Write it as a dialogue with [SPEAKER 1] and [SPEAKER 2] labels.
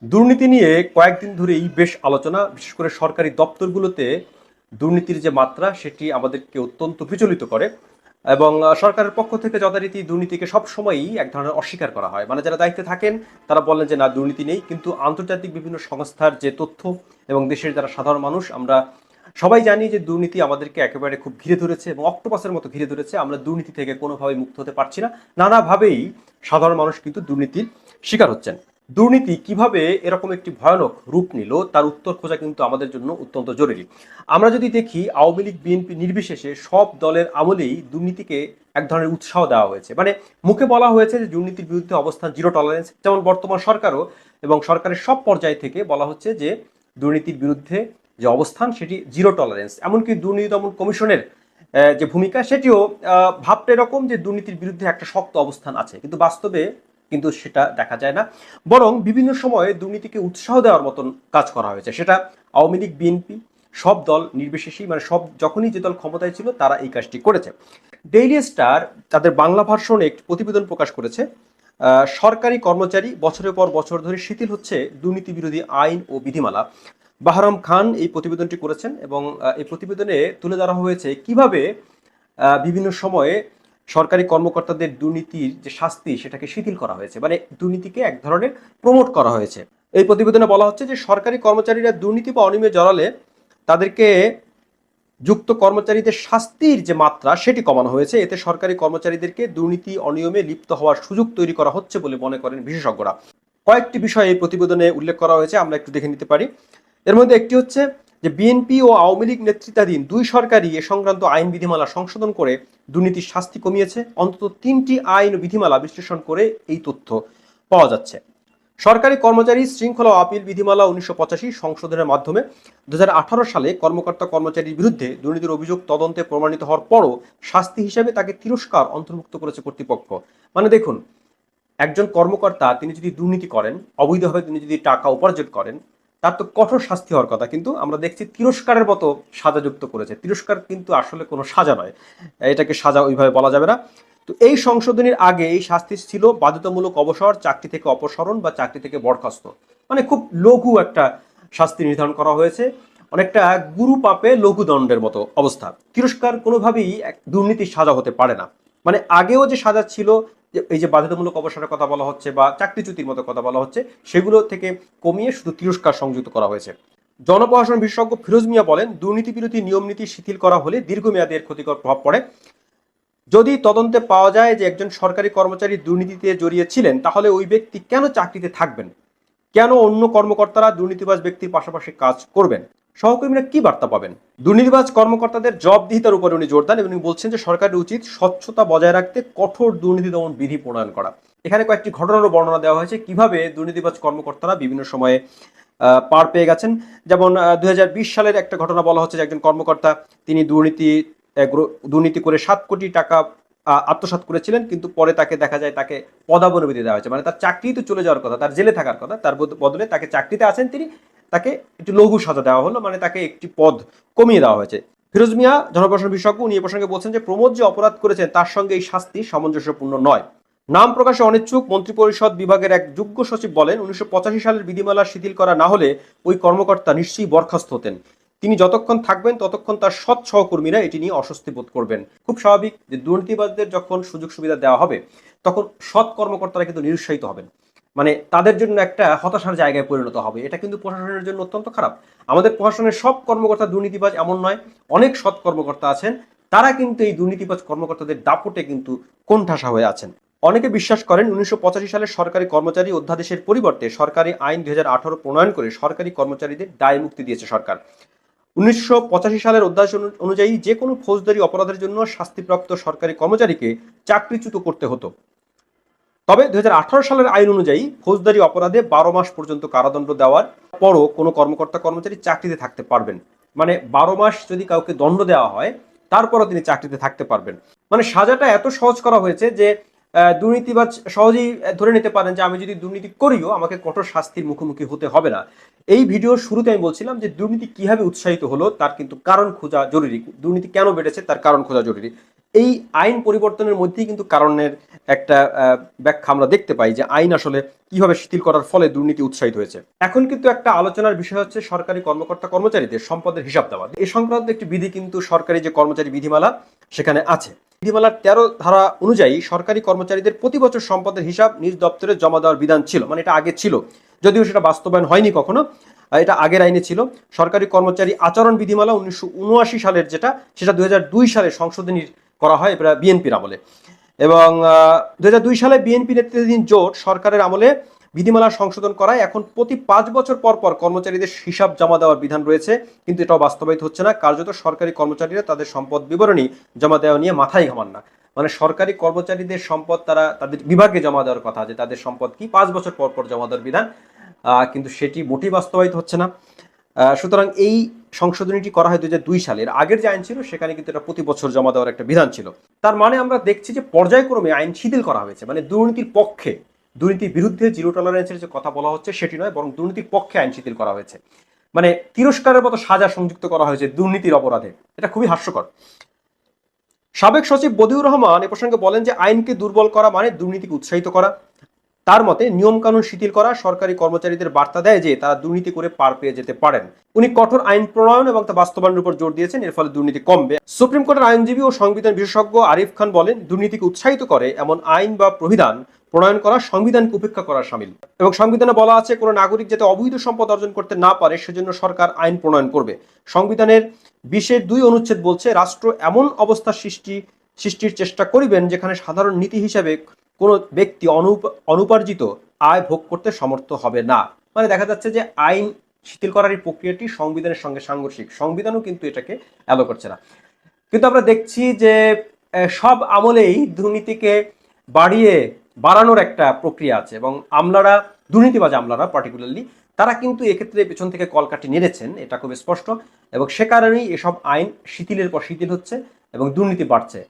[SPEAKER 1] দুর্নীতি নিয়ে কয়েকদিন ধরেই বেশ আলোচনা, বিশেষ করে সরকারি দপ্তরগুলোতে দুর্নীতির যে মাত্রা সেটি আমাদেরকে অত্যন্ত বিচলিত করে। এবং সরকারের পক্ষ থেকে যথারীতি দুর্নীতিকে সবসময়ই এক ধরনের অস্বীকার করা হয়, মানে যারা দায়িত্বে থাকেন তারা বলেন যে না, দুর্নীতি নেই, কিন্তু আন্তর্জাতিক বিভিন্ন সংস্থার যে তথ্য এবং দেশের যারা সাধারণ মানুষ আমরা সবাই জানি যে দুর্নীতি আমাদেরকে একেবারে খুব ঘিরে ধরেছে এবং অক্টোপাসের মতো ঘিরে ধরেছে। আমরা দুর্নীতি থেকে কোনোভাবেই মুক্ত হতে পারছি না, নানাভাবেই সাধারণ মানুষ কিন্তু দুর্নীতির শিকার হচ্ছেন। দুর্নীতি কিভাবে এরকম একটি ভয়ানক রূপ নিল তার উত্তর খোঁজা কিন্তু আমাদের জন্য অত্যন্ত জরুরি। আমরা যদি দেখি আওয়ামী লীগ বিএনপি নির্বিশেষে সব দলের আমলেই দুর্নীতিকে এক ধরনের উৎসাহ দেওয়া হয়েছে। মানে মুখে বলা হয়েছে যে দুর্নীতির বিরুদ্ধে অবস্থান জিরো টলারেন্স, যেমন বর্তমান সরকারও এবং সরকারের সব পর্যায় থেকে বলা হচ্ছে যে দুর্নীতির বিরুদ্ধে যে অবস্থান সেটি জিরো টলারেন্স। এমনকি দুর্নীতি দমন কমিশনের যে ভূমিকা সেটিও ভাবটা এরকম যে দুর্নীতির বিরুদ্ধে একটা শক্ত অবস্থান আছে, কিন্তু বাস্তবে কিন্তু সেটা দেখা যায় না। বরং বিভিন্ন সময়ে দুর্নীতিকে উৎসাহ দেওয়ার মতন কাজ করা হয়েছে, সেটা আওয়ামী লীগ বিএনপি সব দল নির্বিশেষেই, মানে সব যখনই যে দল ক্ষমতায় ছিল তারা এই কাজটি করেছে। ডেইলি স্টার তাদের বাংলা ভার্সনে একটি প্রতিবেদন প্রকাশ করেছে, সরকারি কর্মচারী বছরের পর বছর ধরে শিথিল হচ্ছে দুর্নীতি বিরোধী আইন ও বিধিমালা। বাহরাম খান এই প্রতিবেদনটি করেছেন এবং এই প্রতিবেদনে তুলে ধরা হয়েছে কিভাবে বিভিন্ন সময়ে সরকারি কর্মকর্তাদের দুর্নীতির যে শাস্তি সেটাকে শিথিল করা হয়েছে, মানে দুর্নীতিকে এক ধরনের প্রমোট করা হয়েছে। এই প্রতিবেদনে বলা হচ্ছে যে সরকারি কর্মচারীরা দুর্নীতি বা অনিয়মে জড়ালে তাদেরকে যুক্ত কর্মচারীদের শাস্তির যে মাত্রা সেটি কমানো হয়েছে। এতে সরকারি কর্মচারীদেরকে দুর্নীতি অনিয়মে লিপ্ত হওয়ার সুযোগ তৈরি করা হচ্ছে বলে মনে করেন বিশেষজ্ঞরা। কয়েকটি বিষয় এই প্রতিবেদনে উল্লেখ করা হয়েছে, আমরা একটু দেখে নিতে পারি। এর মধ্যে একটি হচ্ছে যে বিএনপি ও আওয়ামী লীগ নেতৃত্বাধীন দুই সরকারই এ সংক্রান্ত আইন বিধিমালা সংশোধন করে দুর্নীতির শাস্তি কমিয়েছে। অন্তত 3টি আইন ও বিধিমালা বিশ্লেষণ করে এই তথ্য পাওয়া যাচ্ছে। সরকারি কর্মচারী শৃঙ্খলা ও আপিল বিধিমালা 1985 সংশোধনের মাধ্যমে 2018 সালে কর্মকর্তা কর্মচারীর বিরুদ্ধে দুর্নীতির অভিযোগ তদন্তে প্রমাণিত হওয়ার পরও শাস্তি হিসেবে তাকে তিরস্কার অন্তর্ভুক্ত করেছে কর্তৃপক্ষ। মানে দেখুন, একজন কর্মকর্তা তিনি যদি দুর্নীতি করেন, অবৈধভাবে তিনি যদি টাকা উপার্জন করেন, তার তো কঠোর শাস্তি হওয়ার কথা, কিন্তু আমরা দেখছি তিরস্কারের মতো সাজাযুক্ত করেছে। তিরস্কার কিন্তু আসলে কোনো সাজা নয়, এটাকে সাজা ওইভাবে বলা যাবে না। তো এই সংশোধনীর আগে এই শাস্তি ছিল বাধ্যতামূলক অবসর, চাকরি থেকে অপসারণ বা চাকরি থেকে বরখাস্ত। মানে খুব লঘু একটা শাস্তি নির্ধারণ করা হয়েছে, অনেকটা গুরু পাপে লঘু দণ্ডের মতো অবস্থা। তিরস্কার কোনোভাবেই এক দুর্নীতির সাজা হতে পারে না। মানে আগেও যে সাজা ছিল, যে এই যে বাধ্যতামূলক অবসরের কথা বলা হচ্ছে বা চাকরিচ্যুতির মতো কথা বলা হচ্ছে, সেগুলো থেকে কমিয়ে শুধু তিরস্কার সংযুক্ত করা হয়েছে। জনপ্রশাসন বিশেষজ্ঞ ফিরোজ মিয়া বলেন, দুর্নীতি বিরোধী নিয়ম নীতি শিথিল করা হলে দীর্ঘমেয়াদী এর ক্ষতিকর প্রভাব পড়ে। যদি তদন্তে পাওয়া যায় যে একজন সরকারি কর্মচারী দুর্নীতিতে জড়িয়ে ছিলেন, তাহলে ওই ব্যক্তি কেন চাকরিতে থাকবেন? কেন অন্য কর্মকর্তারা দুর্নীতিবাজ ব্যক্তির পাশাপাশি কাজ করবেন? সহকর্মীরা কি বার্তা পাবেন? দুর্নীতিবাজ কর্মকর্তাদের জবাবদিহিতার উপরে উনি জোর দেন এবং বলছেন যে সরকারের উচিত স্বচ্ছতা বজায় রাখতে কঠোর দুর্নীতি দমন বিধি প্রণয়ন করা। এখানে কয়েকটি ঘটনারও বর্ণনা দেওয়া হয়েছে কিভাবে দুর্নীতিবাজ কর্মকর্তারা বিভিন্ন সময়ে পার পেয়ে গেছেন। যেমন 2020 সালের একটা ঘটনা বলা হচ্ছে যে একজন কর্মকর্তা তিনি দুর্নীতি করে 7 কোটি টাকা আত্মসাৎ করেছিলেন, কিন্তু পরে তাকে দেখা যায় তাকে পদাবনতি দেওয়া হয়েছে। মানে তার চাকরি তো চলে যাওয়ার কথা, তার জেলে থাকার কথা, তার বদলে তাকে চাকরিতে আছেন তিনি, তাকে একটু লঘু সাজা দেওয়া হলো, মানে তাকে একটি পদ কমিয়ে দেওয়া হয়েছে। ফিরোজ মিয়া জনপ্রশাসন বিশেষজ্ঞ, উনি এ প্রসঙ্গে বলছেন যে প্রমোদ যে অপরাধ করেছেন তার সঙ্গে এই শাস্তি সামঞ্জস্যপূর্ণ নয়। নাম প্রকাশে অনিচ্ছুক মন্ত্রিপরিষদ বিভাগের এক যুগ্ম সচিব বলেন, 1985 সালের বিধিমালা শিথিল করা না হলে ওই কর্মকর্তা নিশ্চয়ই বরখাস্ত হতেন। তিনি যতক্ষণ থাকবেন ততক্ষণ তার সৎ সহকর্মীরা এটি নিয়ে অস্বস্তি বোধ করবেন। খুব স্বাভাবিক যে দুর্নীতিবাজদের যখন সুযোগ সুবিধা দেওয়া হবে তখন সৎ কর্মকর্তারা কিন্তু নিরুৎসাহিত হবেন, মানে তাদের জন্য একটা হতাশার জায়গায় পরিণত হবে। এটা কিন্তু প্রশাসনের জন্য অত্যন্ত খারাপ। আমাদের প্রশাসনের সব কর্মকর্তা দুর্নীতিবাজ এমন নয়, অনেক সৎ কর্মকর্তা আছেন, তারা কিন্তু এই দুর্নীতিবাজ কর্মকর্তাদের দাপটে কিন্তু কোণঠাসা হয়ে আছেন। অনেকে বিশ্বাস করেন 1985 সালের সরকারি কর্মচারী অধ্যাদেশের পরিবর্তে সরকারি আইন 2018 প্রণয়ন করে সরকারি কর্মচারীদের দায় মুক্তি দিয়েছে সরকার। 1985 সালের অধ্যাদেশ অনুযায়ী যে কোনো ফৌজদারি অপরাধের জন্য শাস্তিপ্রাপ্ত সরকারি কর্মচারীকে চাকরিচ্যুত করতে হতো। তবে 2018 সালের আইন অনুযায়ী ফৌজদারি অপরাধে 12 মাস পর্যন্ত কারাদণ্ড দেওয়ার পরও কোনো কর্মকর্তা কর্মচারী চাকরিতে থাকতে পারবেন। মানে 12 মাস যদি কাউকে দণ্ড দেওয়া হয় তারপরও তিনি চাকরিতে থাকতে পারবেন। মানে সাজাটা এত সহজ করা হয়েছে যে দুর্নীতিবাজ সহজেই ধরে নিতে পারেন যে আমি যদি দুর্নীতি করিও আমাকে কঠোর শাস্তির মুখোমুখি হতে হবে না। এই ভিডিওর শুরুতে আমি বলছিলাম যে দুর্নীতি কিভাবে উৎসাহিত হলো তার কিন্তু কারণ খোঁজা জরুরি। দুর্নীতি কেন বেড়েছে তার কারণ খোঁজা জরুরি। এই আইন পরিবর্তনের মধ্যেই কিন্তু কারণের একটা ব্যাখ্যা আমরা দেখতে পাই যে আইন আসলে কিভাবে শিথিল করার ফলে দুর্নীতি উৎসাহিত হয়েছে। এখন কিন্তু একটা আলোচনার বিষয় হচ্ছে সরকারি কর্মকর্তা কর্মচারীদের সম্পদের হিসাব দেওয়া। এ সংক্রান্ত একটি বিধি কিন্তু সরকারি যে কর্মচারী বিধিমালা সেখানে আছে। বিধিমালার 13 ধারা অনুযায়ী সরকারি কর্মচারীদের প্রতি বছর সম্পদের হিসাব নিজ দপ্তরে জমা দেওয়ার বিধান ছিল। মানে এটা আগে ছিল, যদিও সেটা বাস্তবায়ন হয়নি কখনো। এটা আগের আইনে ছিল। সরকারি কর্মচারী আচরণ বিধিমালা 1979 সালের যেটা, সেটা 2002 সালে সংশোধনী করা হয় বিএনপির আমলে। এবং 2002 সালে বিএনপি নেতৃত্বাধীন জোট সরকারের আমলে বিধিমালা সংশোধন করায় এখন প্রতি 5 বছর পর পর কর্মচারীদের হিসাব জমা দেওয়ার বিধান রয়েছে, কিন্তু এটাও বাস্তবায়িত হচ্ছে না। কার্যত সরকারি কর্মচারীরা তাদের সম্পদ বিবরণী জমা দেওয়া নিয়ে মাথায় ঘামান না। মানে সরকারি কর্মচারীদের সম্পদ তারা তাদের বিভাগে জমা দেওয়ার কথা, যে তাদের সম্পদ কি 5 বছর পর পর জমা দেওয়ার বিধান, কিন্তু সেটি মোটেই বাস্তবায়িত হচ্ছে না। সুতরাং এই সংশোধনীটি করা হয় 2002 সালের। আগের যে আইন ছিল সেখানে কিন্তু এটা প্রতি বছর জমা দেওয়ার একটা বিধান ছিল। তার মানে আমরা দেখছি যে পর্যায়ক্রমে আইন শিথিল করা হয়েছে। মানে দুর্নীতির পক্ষে, দুর্নীতির বিরুদ্ধে জিরো টলারেন্সের যে কথা বলা হচ্ছে সেটি নয়, বরং দুর্নীতির পক্ষে আইন শিথিল করা হয়েছে। মানে তিরস্কারের মতো সাজা সংযুক্ত করা হয়েছে দুর্নীতির অপরাধে। এটা খুবই হাস্যকর। সাবেক সচিব বদিউর রহমান এ প্রসঙ্গে বলেন যে আইনকে দুর্বল করা মানে দুর্নীতিকে উৎসাহিত করা। তার মতে নিয়মকানুন শিথিল করা সরকারি কর্মচারীদের বার্তা দেয় যে তারা দুর্নীতি করে পার পেয়ে যেতে পারেন। উনি কঠোর আইন প্রণয়ন এবং তা বাস্তবায়নের উপর জোর দিয়েছেন, এর ফলে দুর্নীতি কমবে। সুপ্রিম কোর্টের আইনজীবী ও সংবিধান বিশেষজ্ঞ আরিফ খান বলেন, দুর্নীতিকে উৎসাহিত করে এমন আইন বা প্রবিধান প্রণয়ন করা সংবিধানকে উপেক্ষা করা শামিল। এবং সংবিধানে বলা আছে কোনো নাগরিক যাতে অবৈধ সম্পদ অর্জন করতে না পারে সেজন্য সরকার আইন প্রণয়ন করবে। সংবিধানের 20-2 অনুচ্ছেদ বলছে, রাষ্ট্র এমন অবস্থা সৃষ্টির চেষ্টা করিবেন যেখানে সাধারণ নীতি হিসাবে কোনো ব্যক্তি অনুপার্জিত আয় ভোগ করতে সমর্থ হবে না। মানে দেখা যাচ্ছে যে আইন শিথিল করার এই প্রক্রিয়াটি সংবিধানের সঙ্গে সাংঘর্ষিক। সংবিধানও কিন্তু এটাকে অ্যালো করছে না। কিন্তু আমরা দেখছি যে সব আমলেই দুর্নীতিকে বাড়ানোর একটা প্রক্রিয়া আছে, এবং আমলারা, দুর্নীতিবাজ আমলারা পার্টিকুলারলি, তারা কিন্তু এক্ষেত্রে পেছন থেকে কলকাঠি নেড়েছেন, এটা খুব স্পষ্ট। এবং সে কারণেই এসব আইন শিথিলের পর শিথিল হচ্ছে এবং দুর্নীতি বাড়ছে।